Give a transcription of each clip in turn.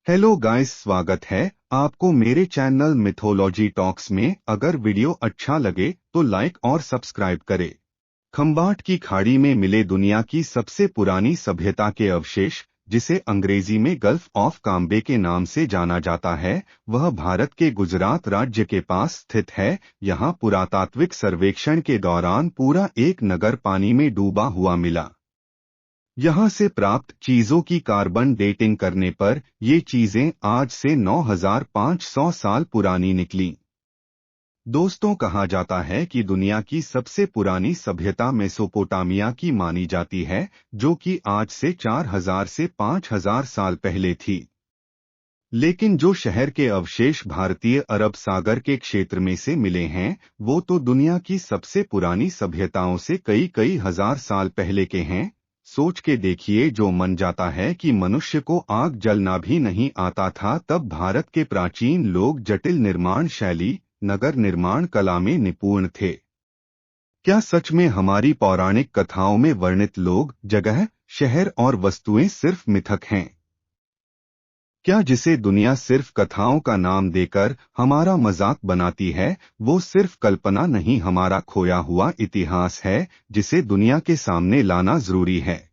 Hello guys, स्वागत है आपको मेरे चैनल मिथोलॉजी टॉक्स में। अगर वीडियो अच्छा लगे तो लाइक और सब्सक्राइब करें। खंबाट की खाड़ी में मिले दुनिया की सबसे पुरानी सभ्यता के अवशेष, जिसे अंग्रेजी में गल्फ ऑफ काम्बे के नाम से जाना जाता है, वह भारत के गुजरात राज्य के पास स्थित है। यहाँ पुरातात्विक सर्वेक्षण के दौरान पूरा एक नगर पानी में डूबा हुआ मिला। यहाँ से प्राप्त चीजों की कार्बन डेटिंग करने पर ये चीजें आज से 9500 साल पुरानी निकलीं। दोस्तों, कहा जाता है कि दुनिया की सबसे पुरानी सभ्यता मेसोपोटामिया की मानी जाती है, जो कि आज से 4000 से 5000 साल पहले थी। लेकिन जो शहर के अवशेष भारतीय अरब सागर के क्षेत्र में से मिले हैं, वो तो दुनिया की सबसे पुरानी सभ्यताओं से कई कई हजार साल पहले के हैं। सोच के देखिए, जो मन जाता है कि मनुष्य को आग जलना भी नहीं आता था, तब भारत के प्राचीन लोग जटिल निर्माण शैली, नगर निर्माण कला में निपुण थे। क्या सच में हमारी पौराणिक कथाओं में वर्णित लोग, जगह, शहर और वस्तुएं सिर्फ मिथक हैं? क्या जिसे दुनिया सिर्फ कथाओं का नाम देकर हमारा मजाक बनाती है, वो सिर्फ कल्पना नहीं, हमारा खोया हुआ इतिहास है, जिसे दुनिया के सामने लाना जरूरी है?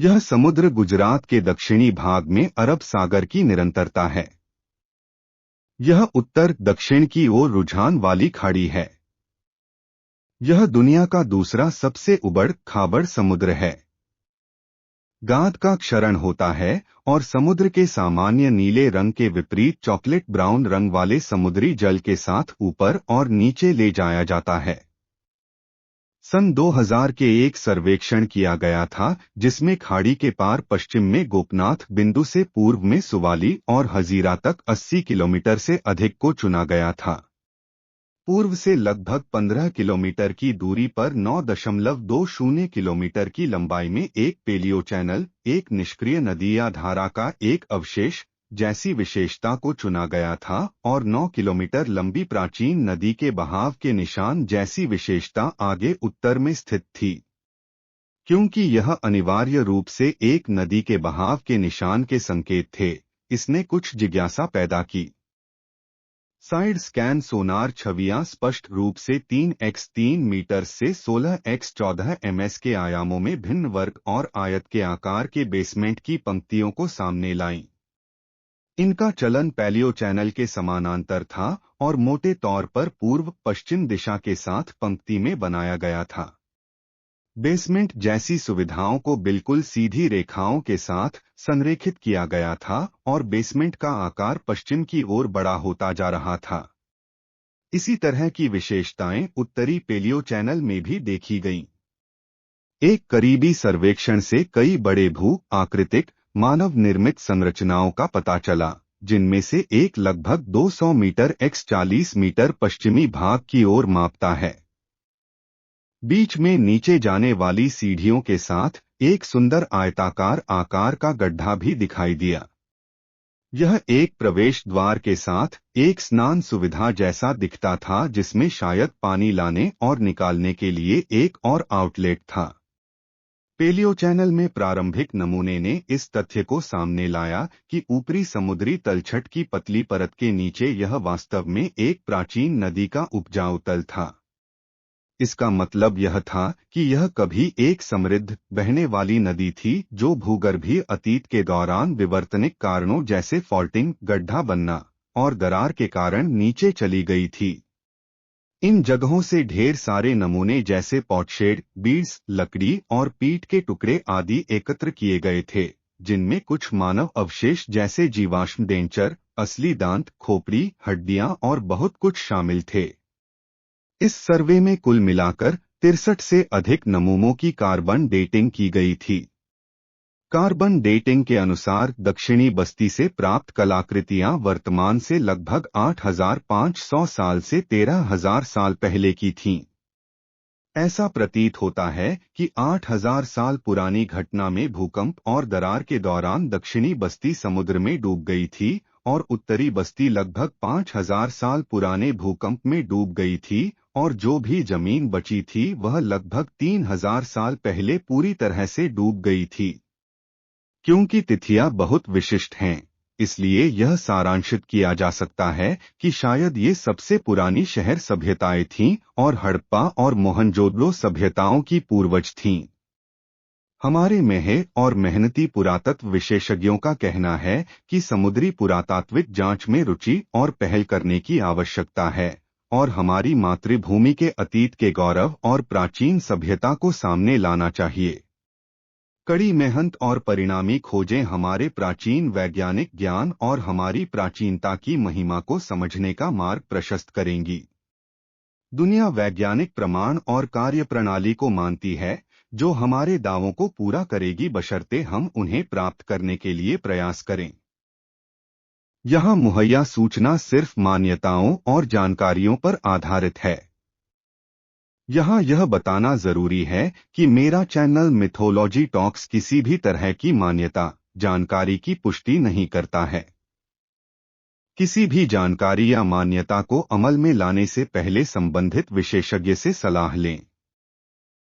यह समुद्र गुजरात के दक्षिणी भाग में अरब सागर की निरंतरता है। यह उत्तर दक्षिण की ओर रुझान वाली खाड़ी है। यह दुनिया का दूसरा सबसे उबड़ खाबड़ समुद्र है। गाद का क्षरण होता है और समुद्र के सामान्य नीले रंग के विपरीत चॉकलेट ब्राउन रंग वाले समुद्री जल के साथ ऊपर और नीचे ले जाया जाता है। सन 2000 के एक सर्वेक्षण किया गया था, जिसमें खाड़ी के पार पश्चिम में गोपनाथ बिंदु से पूर्व में सुवाली और हजीरा तक 80 किलोमीटर से अधिक को चुना गया था। पूर्व से लगभग 15 किलोमीटर की दूरी पर 9.20 किलोमीटर की लंबाई में एक पेलियो चैनल, एक निष्क्रिय नदी या धारा का एक अवशेष जैसी विशेषता को चुना गया था, और 9 किलोमीटर लंबी प्राचीन नदी के बहाव के निशान जैसी विशेषता आगे उत्तर में स्थित थी। क्योंकि यह अनिवार्य रूप से एक नदी के बहाव के निशान के संकेत थे, इसने कुछ जिज्ञासा पैदा की। साइड स्कैन सोनार छवियां स्पष्ट रूप से 3x3 मीटर से 16x14 ms के आयामों में भिन्न वर्ग और आयत के आकार के बेसमेंट की पंक्तियों को सामने लाईं। इनका चलन पैलियो चैनल के समानांतर था और मोटे तौर पर पूर्व पश्चिम दिशा के साथ पंक्ति में बनाया गया था। बेसमेंट जैसी सुविधाओं को बिल्कुल सीधी रेखाओं के साथ संरेखित किया गया था और बेसमेंट का आकार पश्चिम की ओर बड़ा होता जा रहा था। इसी तरह की विशेषताएं उत्तरी पेलियो चैनल में भी देखी गईं। एक करीबी सर्वेक्षण से कई बड़े भू आकृतिक मानव निर्मित संरचनाओं का पता चला, जिनमें से एक लगभग 200 मीटर x 40 मीटर पश्चिमी भाग की ओर मापता है। बीच में नीचे जाने वाली सीढ़ियों के साथ एक सुंदर आयताकार आकार का गड्ढा भी दिखाई दिया। यह एक प्रवेश द्वार के साथ एक स्नान सुविधा जैसा दिखता था, जिसमें शायद पानी लाने और निकालने के लिए एक और आउटलेट था। पेलियो चैनल में प्रारंभिक नमूने ने इस तथ्य को सामने लाया कि ऊपरी समुद्री तलछट की पतली परत के नीचे यह वास्तव में एक प्राचीन नदी का उपजाऊ तल था। इसका मतलब यह था कि यह कभी एक समृद्ध बहने वाली नदी थी, जो भूगर्भीय अतीत के दौरान विवर्तनिक कारणों जैसे फॉल्टिंग, गड्ढा बनना और दरार के कारण नीचे चली गई थी। इन जगहों से ढेर सारे नमूने जैसे पॉटशेड, बीड्स, लकड़ी और पीट के टुकड़े आदि एकत्र किए गए थे, जिनमें कुछ मानव अवशेष जैसे जीवाश्म डेंचर, असली दांत, खोपड़ी, हड्डियां और बहुत कुछ शामिल थे। इस सर्वे में कुल मिलाकर 63 से अधिक नमूनों की कार्बन डेटिंग की गई थी। कार्बन डेटिंग के अनुसार दक्षिणी बस्ती से प्राप्त कलाकृतियां वर्तमान से लगभग 8500 साल से 13000 साल पहले की थीं। ऐसा प्रतीत होता है कि 8000 साल पुरानी घटना में भूकंप और दरार के दौरान दक्षिणी बस्ती समुद्र में डूब गई थी और उत्तरी बस्ती लगभग 5000 साल पुराने भूकंप में डूब गई थी, और जो भी जमीन बची थी वह लगभग 3000 साल पहले पूरी तरह से डूब गई थी। क्योंकि तिथियां बहुत विशिष्ट हैं, इसलिए यह सारांशित किया जा सकता है कि शायद ये सबसे पुरानी शहर सभ्यताएं थीं और हड़प्पा और मोहनजोदड़ो सभ्यताओं की पूर्वज थीं। हमारे मेहे और मेहनती पुरातत्व विशेषज्ञों का कहना है कि समुद्री पुरातात्विक जांच में रुचि और पहल करने की आवश्यकता है और हमारी मातृभूमि के अतीत के गौरव और प्राचीन सभ्यता को सामने लाना चाहिए। कड़ी मेहनत और परिणामी खोजें हमारे प्राचीन वैज्ञानिक ज्ञान और हमारी प्राचीनता की महिमा को समझने का मार्ग प्रशस्त करेंगी। दुनिया वैज्ञानिक प्रमाण और कार्यप्रणाली को मानती है जो हमारे दावों को पूरा करेगी बशर्ते हम उन्हें प्राप्त करने के लिए प्रयास करें। यहाँ मुहैया सूचना सिर्फ मान्यताओं और जानकारियों पर आधारित है। यहाँ यह बताना जरूरी है कि मेरा चैनल मिथोलॉजी टॉक्स किसी भी तरह की मान्यता जानकारी की पुष्टि नहीं करता है। किसी भी जानकारी या मान्यता को अमल में लाने से पहले संबंधित विशेषज्ञ से सलाह लें।